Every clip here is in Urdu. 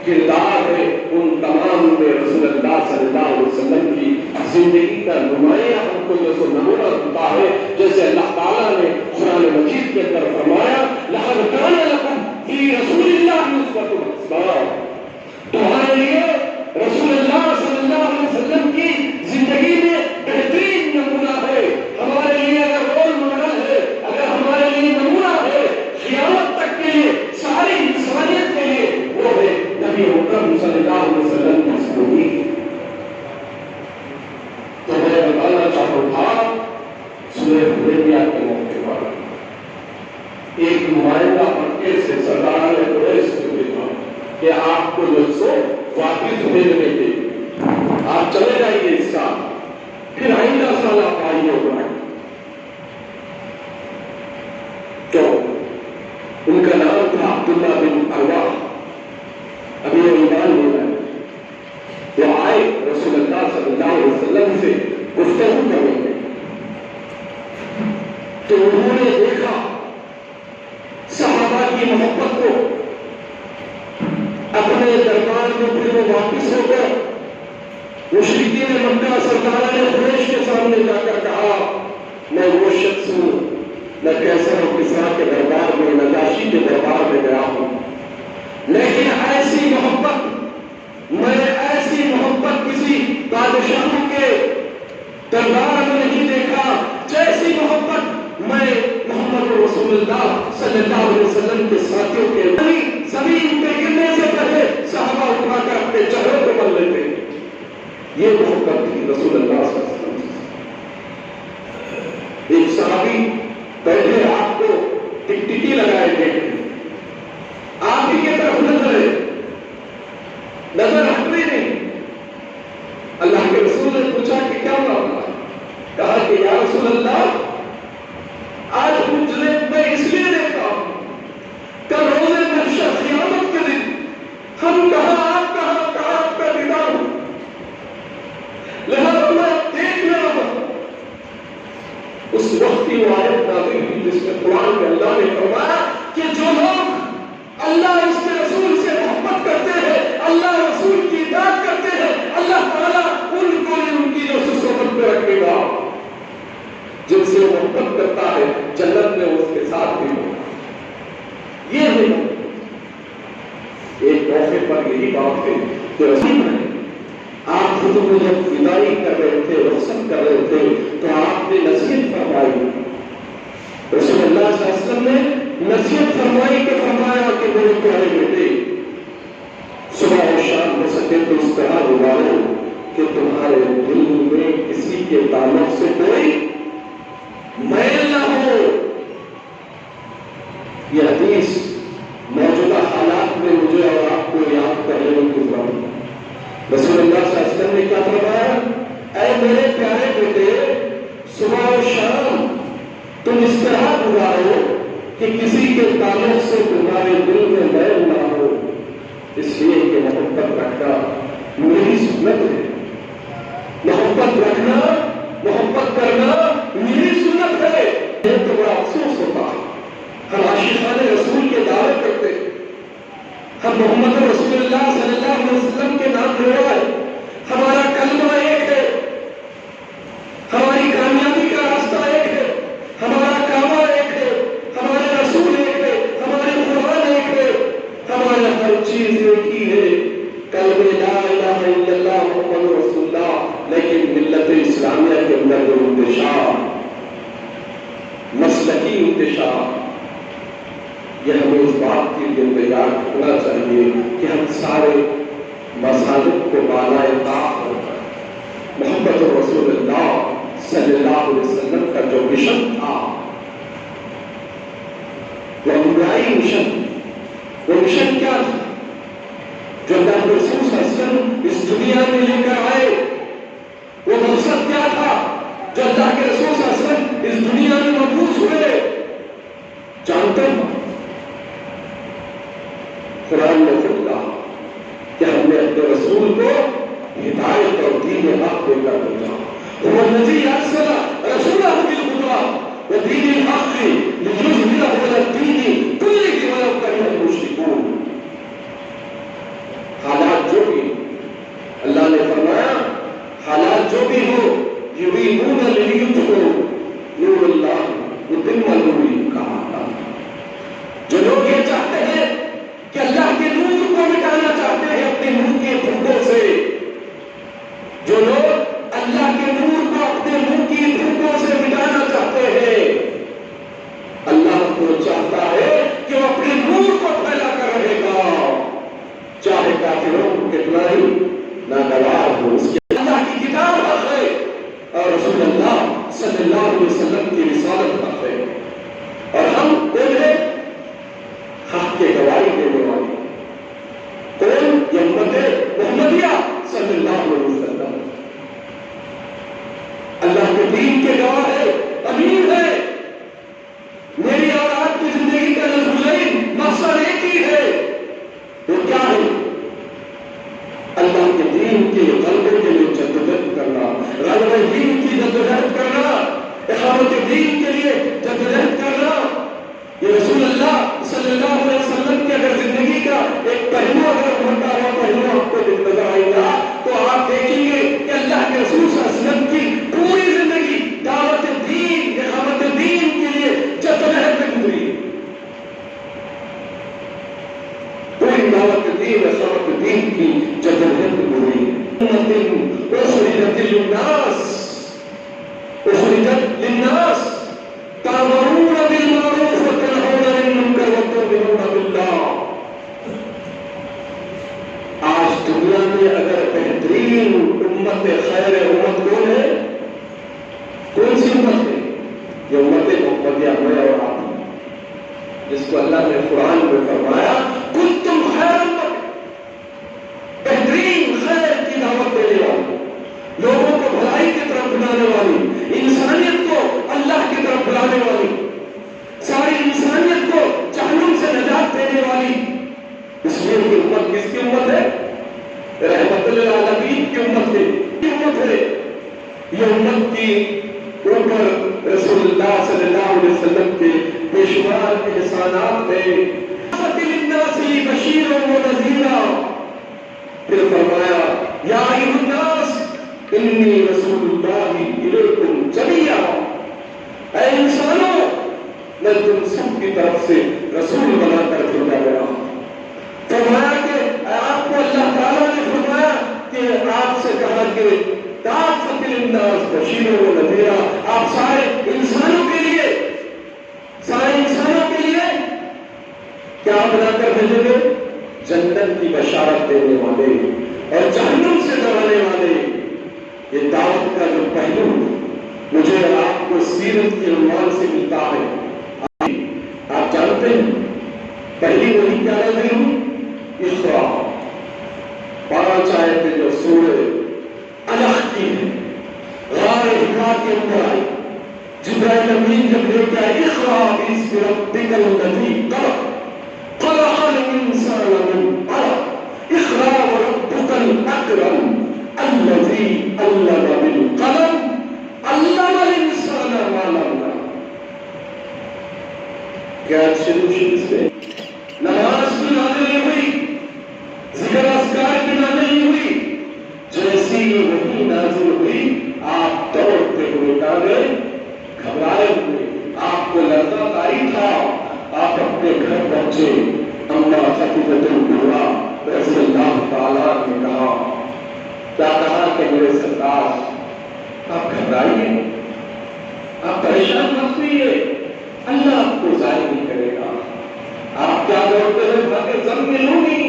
کردار ہے ان تمام میں رسول اللہ صلی اللہ علیہ وسلم کی زندگی کا نمایاں ہم کو جو نمونہ ہوتا ہے، جیسے اللہ تعالیٰ نے قرآن مجید کے اندر فرمایا لقد کان لکم فی رسول اللہ اسوۃ حسنہ، تمہارے لیے رسول اللہ صلی اللہ علیہ وسلم کی زندگی میں بہترین نمونہ ہے، ہمارے لیے اگر رول ماڈل ہے، اگر ہمارے لیے نمونہ ہے قیامت تک کے لیے ساری انسانیت کے لیے، وہ ہے نبی اکرم صلی اللہ علیہ وسلم کی زندگی۔ تو میں بتانا چاہتا تھا سورہ حدیبیہ کے موقع پر ایک نمائندہ مکے سے سردار قریش سے بھیجا کہ آپ کو جو سو واپس بھیجنے کے آپ چلے جائیے اس سال، پھر آئندہ سال آپ آئیے ہوگا۔ تو ان کا نام تھا عبداللہ بن ارواح، ابھی وہ ایمان لے رہے، وہ آئے رسول اللہ صلی اللہ علیہ وسلم سے گفتگو کرنے میں، تو انہوں نے دیکھا صحابہ کی محبت کو، اپنے دربار میں پھر وہ واپس ہو گئے۔ مشرکین مکہ سردار قریش کے سامنے جا کر کہا میں وہ شخص ہوں، میں کیسر و کسریٰ کے دربار میں، نجاشی کے دربار میں گیا ہوں، لیکن ایسی محبت، میں ایسی محبت کسی بادشاہوں کے دربار میں نہیں دیکھا جیسی محبت میں محمد رسول اللہ صلی اللہ علیہ وسلم کے ساتھیوں کے زمین پہ گرنے سے پہلے صحابہ اٹھا کر اپنے چہروں کو مل لیتے، یہ محبت تھی رسول اللہ صلی اللہ علیہ وسلم۔ ایک صحابی پہلے آپ کو ٹکٹکی لگائے دیکھتے، آپ ہی کی طرف نظر ہٹنے نہیں۔ اللہ کے رسول نے پوچھا کہ کیا معاملہ ہے؟ کہا کہ یا رسول اللہ آج مجھے میں اس لیے دیکھتا ہوں کل روزے محشر قیامت کے دن ہم کہاں آپ کہاں آپ کا دیدار ہوں، لہذا میں دیکھ رہا ہوں۔ اس وقت کی وہ آیت نازل ہوئی جس میں قرآن میں اللہ نے فرمایا کہ جو لوگ اللہ اس کے رسول سے محبت کرتے ہیں، اللہ رسول کی اطاعت کرتے ہیں، اللہ تعالیٰ ان کو ان کی جو صحبت میں رکھے گا، جن سے محبت کرتا ہے جنت میں اس کے ساتھ بھی ہوگا۔ یہ ہے ایک موقع پر یہی بات ہے کہ رسول نے آپ خود کو جب وداعی کر رہے تھے، رخصت کر رہے تھے، تو آپ نے نصیحت فرمائی، رسول اللہ صلی اللہ علیہ وسلم نے نصیحت فرمائی کہ فرمایا کہ میرے پیارے بیٹے صبح اور شام ہو سکے تو اس طرح گزارو کہ تمہارے دل میں کسی کے تعلق سے کوئی میل نہ ہو۔ یہ حدیث موجودہ حالات میں مجھے اور آپ کو یاد کرنے کی ضرورت ہے۔ رسول اللہ صلی اللہ علیہ وسلم نے کیا فرمایا؟ اے میرے پیارے بیٹے صبح اور شام تم اس طرح گزارو کہ کسی کے تعلق سے تمہارے دل میں میل نہ ہو، اس لیے کہ محبت رکھنا میری سنت ہے، محبت رکھنا، محبت کرنا میری سنت ہے۔ یہ تو بڑا افسوس ہوتا ہے، ہم عاشقان رسول کے دعوے کرتے، ہم محمد رسول اللہ صلی اللہ علیہ وسلم کے نام لے رہے ہیں، ہمارا کلمہ ایک ہے، ہماری کامیابی کا راستہ ایک ہے، ہمارا کعبہ ایک ہے، ہمارے رسول ایک ہے، ہمارے قرآن ایک ہے، ہمارا ہر چیز ایک ہی ہے، کلمہ لا الہ الا اللہ محمد رسول اللہ، لیکن ملت اسلامیہ کے اندر جو انتشار، مسلکی انتشار، یہ ہمیں اس بات کے لیے تیار ہونا چاہیے کہ ہم سارے مسالک کو بالائے طاق ہو کر محمد رسول اللہ صلی اللہ علیہ وسلم کا جو مشن تھا، وہ انبیائی مشن، وہ مشن کیا تھا جو اللہ کے رسول صلی اللہ علیہ وسلم اس دنیا میں لے کر آئے؟ وہ مقصد کیا تھا جو اللہ کے رسول صلی اللہ علیہ وسلم اس دنیا میں مبعوث ہوئے؟ جانتے ہیں قرآن نے خود کہا کہ ہم نے اپنے رسول کو ہدایت اور دین حق دے کر بھیجا، وہ الذی ارسل رسولہ بالہدیٰ ودین الحق لیظہرہ علی الدین کلہ ولو کرہ المشرکون۔ ہوگی. اللہ نے فرمایا حالات جو بھی ہو یریدون لیطفئوا نور اللہ متم نورہ. کہا جو لوگ یہ چاہتے ہیں کہ اللہ کے نور کو مٹانا چاہتے ہیں اپنے منہ کے پھوٹوں سے، جو لوگ اللہ کے نور کو اپنے منہ کی پھوٹوں سے مٹانا چاہتے ہیں، اللہ تو چاہتا ہے کہ وہ اپنے نور کو پھیلا کر رہے گا، چاہے کافروں کو کتنا ہی ناگوار ہو. اس کے اللہ کی کتاب حق ہے اور رسول اللہ صلی اللہ علیہ وسلم کی رسالت حق ہے، اور ہم انہیں حق کے گواہی دینے والے. کون؟ یہ امت محمدیہ صلی اللہ علیہ وسلم اللہ کے دین کے گواہ ہے، امین ہے. میری اور آپ کی زندگی کا نظم مقصد ایک ہی ہے، وہ کیا ہے؟ اللہ کے دین کے غلبے کے لیے جدوجہد کرنا، غلبہ دین کی جدوجہد کرنا، اقامت دین کے لیے جدوجہد کرنا. یہ رسول اللہ صلی اللہ علیہ وسلم کی اگر زندگی کا ایک پہلو اگر بڑھتا ہوا پہلو آپ کو نظر آئے گا تو آپ دیکھیں گے کہ اللہ کے رسول صلی اللہ علیہ وسلم کی پوری زندگی دعوت دین، اقامت دین کے لیے جدوجہد میں گزری. پوری دعوت دین، اقامت دین کی جدوجہد میں گزری. اخرجت للناس تأمرون بالمعروف وتنهون عن المنکر وتؤمنون بالله. آج دنیا میں اگر بہترین امت خیر امت کون ہے؟ کون سی امت ہے؟ یہ امت محمدیہ میں اور آپ، جس کو اللہ نے قرآن میں فرمایا کنتم خیر امت، بہترین خیر کی دعوت دینے والی، لوگوں کو بھلائی کی طرف بلانے والی، انسانیت کو اللہ کی طرف بلانے والی، ساری انسانیت کو جہنم سے نجات دینے والی. اس لیے یہ امت کس کی امت ہے؟ رحمت للعالمین کی امت ہے. یہ امت ہے، یہ امت کی اوپر رسول اللہ صلی اللہ علیہ وسلم کے بے شمار احسانات ہیں. للناس بشیر و نذیر. پھر فرمایا یا ایھا الناس انی رسول اللہ الیکم جمیعا. اے انسانوں، میں تم سب کی طرف سے رسول بنا کر بھیجا گیا. فرمایا کہ آپ کو اللہ تعالیٰ نے فرمایا کہ آپ سے کہا کہ کافۃ للناس بشیر و نذیر. آپ سارے انسانوں کے لیے، سارے انسانوں کے لیے کیا بنا کر بھیجے گے؟ جنت کی بشارت دینے والے اور جہنم سے ڈرانے والے. یہ دعوت کا جو پہلو مجھے آپ کو سیرت کے عنوان سے ملتا ہے. آپ جانتے ہیں پہلی وہی کیا نازل ہوئی؟ اقرا. 5 آیتیں جو سورہ الحق کی ہے، غار حرا کے اندر آئی. جبرائیل امین جب لے کے آئے اقرا باسم ربک الذی خلق خلق الانسان من علق اقرا وربک الاکرم الذی علم بالقلم علم الانسان ما لم یعلم. کیا شروع سے نماز کی نازل نہیں ہوئی، ذکر اذکار کی نازل نہیں ہوئی. جیسی وہی نازل ہوئی آپ دوڑتے ہوئے ڈالے، گھبرائے ہوئے، آپ کو لرزہ طاری تھا، آپ اپنے گھر پہنچے. اما خفیفۃ الکبریٰ رضی اللہ تعالیٰ نے کہا، کیا کہا کہ میرے سردار آپ گھبرائیے، آپ پریشان مت ہوئیے، اللہ آپ کو ضائع نہیں کرے گا. آپ کیا دوڑتے ہیں؟ بھاگے ضم ملوں گی،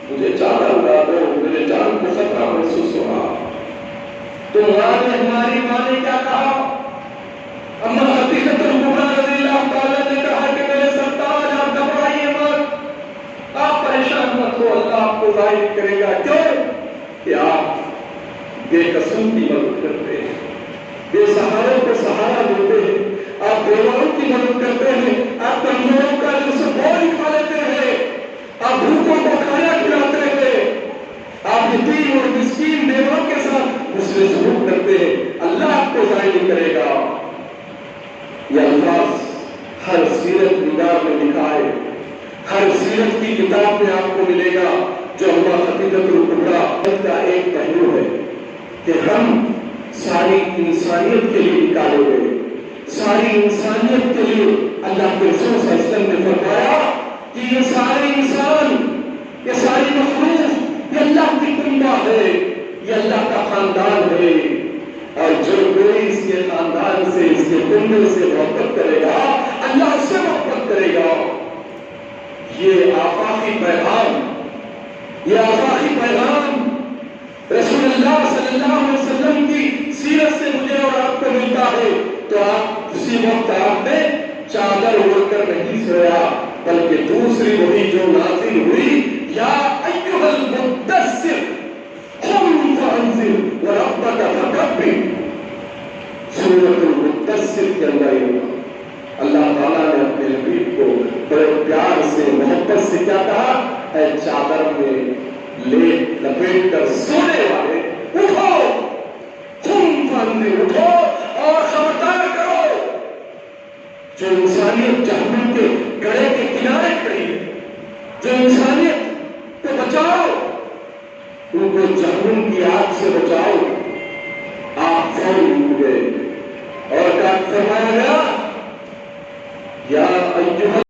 مجھے چادر اڑا دو، میرے جان کو خطرہ محسوس ہو رہا. تمہارے ہماری ماں نے کیا کہا؟ اما خفیفۃ الکبریٰ رضی اللہ تعالیٰ نے کہا کہ میرے سردار آپ گھبرائیے مت، آپ پریشان مت ہو، اللہ آپ کو ضائع نہیں کرے گا. کیوں؟ کہ آپ بے قسم کی مدد کرتے ہیں، بے سہاروں کو سہارا دیتے ہیں، آپ بیواؤں کی مدد کرتے ہیں، آپ کمزوروں کا جسم بول کھا لیتے ہیں، آپ بھوکوں کو کھانا کھلاتے ہیں، آپ یتیم اور مسکین بیواؤں کے ساتھ حسن سلوک کرتے ہیں. اللہ آپ کو ضائع نہیں کرے گا. یہ الفاظ ہر سیرت نگار میں لکھا ہے، ہر سیرت کی کتاب میں آپ کو ملے گا. جو ہمارا خطیبۃ الکبریٰ کا ایک پہلو ہے کہ ہم ساری انسانیت کے لیے نکالے گئے، ساری انسانیت کے لیے اللہ کے رسول صلی اللہ علیہ وسلم نے فرمایا کہ یہ سارے انسان، یہ ساری مخلوق، یہ اللہ کی کنبہ ہے، یہ اللہ کا خاندان ہے، اور جو کوئی اس کے خاندان سے، اس کے کنبے سے محبت کرے گا، اللہ اس سے محبت کرے گا۔ یہ آفاقی پیغام، یہ آفاقی پیغام رسول اللہ صلی اللہ علیہ وسلم کی سیرت سے مجھے اور آپ کو ملتا ہے، تو آپ اسی وقت آپ نے چادر اوڑھ کر نہیں سویا، بلکہ دوسری وہی جو نازل ہوئی، یا ایھا المدثر قم فانذر وربک فکبر، سورۃ المدثر کے اندر اللہ تعالیٰ نے اپنے حبیب کو بڑے پیار سے، محبت سے کیا کہا؟ اے چادر میں لپیٹ کر سونے والے، اٹھو، قم فانذر، اٹھو اور خبردار کرو۔ جو انسانیت جہنم کے گڑھے کے کنارے کھڑی ہے، جو انسانیت کو بچاؤ، ان کو جہنم کی آگ سے بچاؤ۔ آپ فوری اٹھ گئے اور کیا فرمایا گیا؟